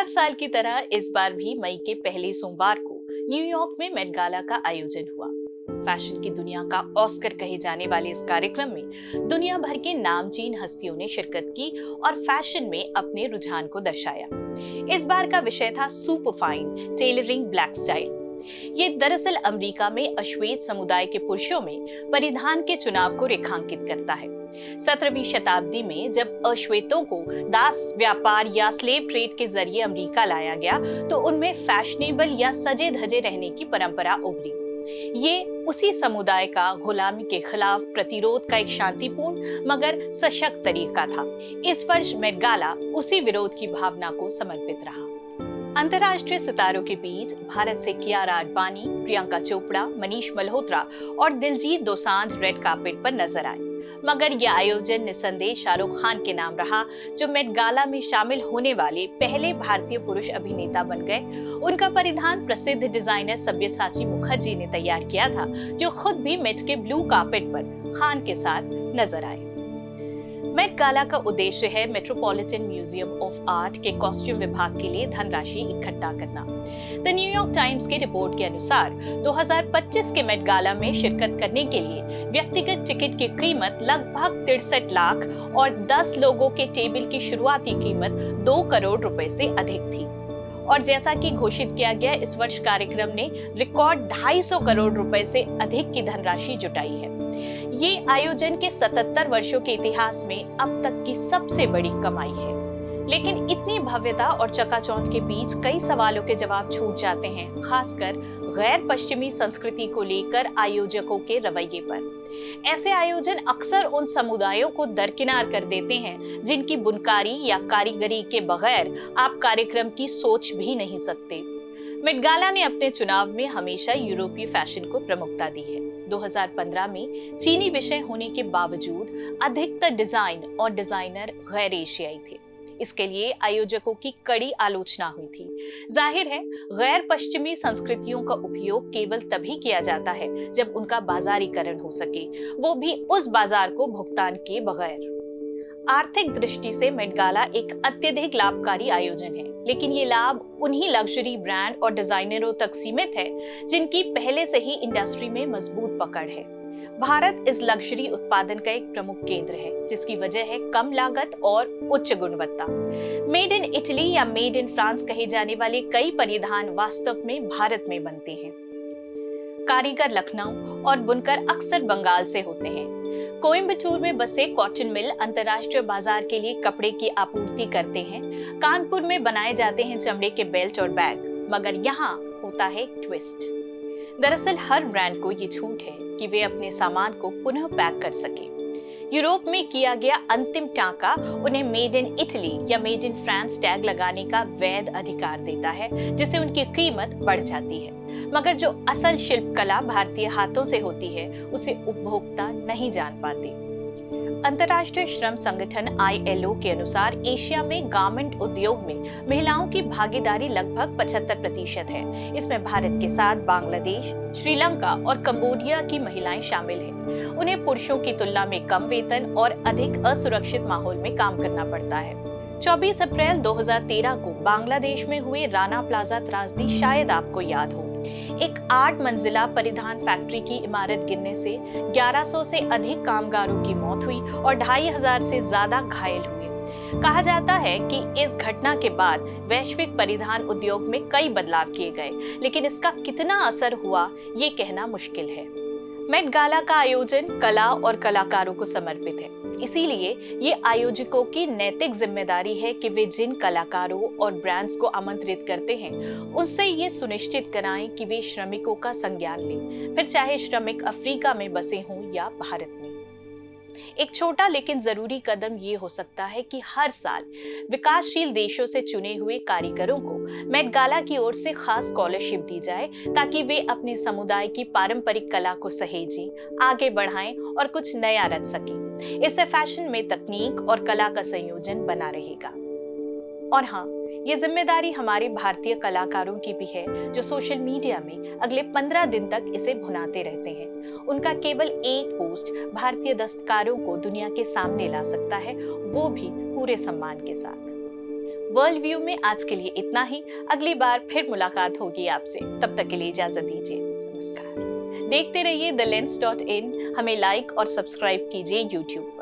हर साल की तरह इस बार भी मई के पहले सोमवार को न्यूयॉर्क में मेट गाला का आयोजन हुआ। फैशन की दुनिया का ऑस्कर कहे जाने वाले इस कार्यक्रम में दुनिया भर के नामचीन हस्तियों ने शिरकत की और फैशन में अपने रुझान को दर्शाया। इस बार का विषय था super fine tailoring black style. ये दरअसल अमेरिका में अश्वेत समुदाय के पुरुषों में परिधान के चुनाव को रेखांकित करता है। 17वीं शताब्दी में जब अश्वेतों को दास व्यापार या स्लेव ट्रेड के जरिए अमेरिका लाया गया तो उनमें फैशनेबल या सजे धजे रहने की परंपरा उभरी। ये उसी समुदाय का गुलामी के खिलाफ प्रतिरोध का एक शांतिपूर्ण मगर सशक्त तरीका था। इस वर्ष मेट गाला उसी विरोध की भावना को समर्पित रहा। अंतर्राष्ट्रीय सितारों के बीच भारत से कियारा आडवाणी, प्रियंका चोपड़ा, मनीष मल्होत्रा और दिलजीत दोसांझ रेड कार्पेट पर नजर आए। मगर यह आयोजन निसंदेह शाहरुख खान के नाम रहा, जो मेट गाला में शामिल होने वाले पहले भारतीय पुरुष अभिनेता बन गए। उनका परिधान प्रसिद्ध डिजाइनर सब्यसाची मुखर्जी ने तैयार किया था, जो खुद भी मेट के ब्लू कार्पेट पर खान के साथ नजर आए। मेट गाला का उद्देश्य है मेट्रोपॉलिटन म्यूजियम ऑफ आर्ट के कॉस्ट्यूम विभाग के लिए धनराशि इकट्ठा करना। द न्यूयॉर्क टाइम्स की रिपोर्ट के अनुसार 2025 के मेट गाला में शिरकत करने के लिए व्यक्तिगत टिकट की कीमत लगभग 63 लाख और 10 लोगों के टेबल की शुरुआती कीमत 2 करोड़ रुपए से अधिक थी। और जैसा कि घोषित किया गया, इस वर्ष कार्यक्रम ने रिकॉर्ड 250 करोड़ रुपए से अधिक की धनराशि जुटाई है। ये आयोजन के 77 वर्षों के इतिहास में अब तक की सबसे बड़ी कमाई है। लेकिन इतनी भव्यता और चकाचौंध के बीच कई सवालों के जवाब छूट जाते हैं, खासकर गैर पश्चिमी संस्कृति को लेकर आयोजकों के रवैये पर। ऐसे आयोजन अक्सर उन समुदायों को दरकिनार कर देते हैं जिनकी बुनकारी या कारीगरी के बगैर आप कार्यक्रम की सोच भी नहीं सकते। मेट गाला ने अपने चुनाव में हमेशा यूरोपीय फैशन को प्रमुखता दी है। 2015 में चीनी विषय होने के बावजूद अधिकतर डिजाइन और डिजाइनर गैर एशियाई थे। इसके लिए आयोजकों की कड़ी आलोचना हुई थी। जाहिर है, गैर पश्चिमी संस्कृतियों का उपयोग केवल तभी किया जाता है जब उनका बाजारीकरण हो सके, वो भी उस बाजार को भुगतान किए बगैर। आर्थिक दृष्टि से मेट गाला एक अत्यधिक लाभकारी आयोजन है, लेकिन ये लाभ उन्हीं लग्जरी ब्रांड और डिजाइनरों तक सीमित है जिनकी पहले से ही इंडस्ट्री में मजबूत पकड़ है। भारत इस लग्जरी उत्पादन का एक प्रमुख केंद्र है, जिसकी वजह है कम लागत और उच्च गुणवत्ता। मेड इन इटली या मेड इन फ्रांस कहे जाने वाले कई परिधान वास्तव में भारत में बनते हैं। कारीगर लखनऊ और बुनकर अक्सर बंगाल से होते हैं। कोयम्बटूर में बसे कॉटन मिल अंतर्राष्ट्रीय बाजार के लिए कपड़े की आपूर्ति करते हैं। कानपुर में बनाए जाते हैं चमड़े के बेल्ट और बैग। मगर यहाँ होता है एक ट्विस्ट। दरअसल हर ब्रांड को ये छूट है कि वे अपने सामान को पुनः पैक कर सके। यूरोप में किया गया अंतिम टांका उन्हें मेड इन इटली या मेड इन फ्रांस टैग लगाने का वैध अधिकार देता है, जिससे उनकी कीमत बढ़ जाती है। मगर जो असल शिल्पकला भारतीय हाथों से होती है, उसे उपभोक्ता नहीं जान पाते। अंतर्राष्ट्रीय श्रम संगठन ILO के अनुसार एशिया में गारमेंट उद्योग में महिलाओं की भागीदारी लगभग 75% है। इसमें भारत के साथ बांग्लादेश, श्रीलंका और कंबोडिया की महिलाएं शामिल हैं। उन्हें पुरुषों की तुलना में कम वेतन और अधिक असुरक्षित माहौल में काम करना पड़ता है। 24 अप्रैल 2013 को बांग्लादेश में हुए राना प्लाजा त्रासदी शायद आपको याद हो। एक 8 मंजिला परिधान फैक्ट्री की इमारत गिरने से 1100 से अधिक कामगारों की मौत हुई और 2500 से ज्यादा घायल हुए। कहा जाता है कि इस घटना के बाद वैश्विक परिधान उद्योग में कई बदलाव किए गए, लेकिन इसका कितना असर हुआ ये कहना मुश्किल है। मेट गाला का आयोजन कला और कलाकारों को समर्पित है, इसीलिए ये आयोजकों की नैतिक जिम्मेदारी है कि वे जिन कलाकारों और ब्रांड्स को आमंत्रित करते हैं, उनसे ये सुनिश्चित कराएं कि वे श्रमिकों का संज्ञान लें, फिर चाहे श्रमिक अफ्रीका में बसे हों या भारत में। एक छोटा लेकिन जरूरी कदम ये हो सकता है कि हर साल विकासशील देशों से चुने हुए कारीगरों को मेट गाला की ओर से खास स्कॉलरशिप दी जाए, ताकि वे अपने समुदाय की पारंपरिक कला को सहेजें, आगे बढ़ाएं और कुछ नया रच सकें। इससे फैशन में तकनीक और कला का संयोजन बना रहेगा। और हाँ, ये जिम्मेदारी हमारे भारतीय कलाकारों की भी है, जो सोशल मीडिया में अगले 15 दिन तक इसे भुनाते रहते हैं। उनका केवल एक पोस्ट भारतीय दस्तकारों को दुनिया के सामने ला सकता है, वो भी पूरे सम्मान के साथ। वर्ल्ड व्यू में आज के लिए इतना ही। अगली बार फिर मुलाकात होगी आपसे, तब तक के लिए इजाजत दीजिए। नमस्कार। देखते रहिए theLens.in। हमें लाइक और सब्सक्राइब कीजिए YouTube पर।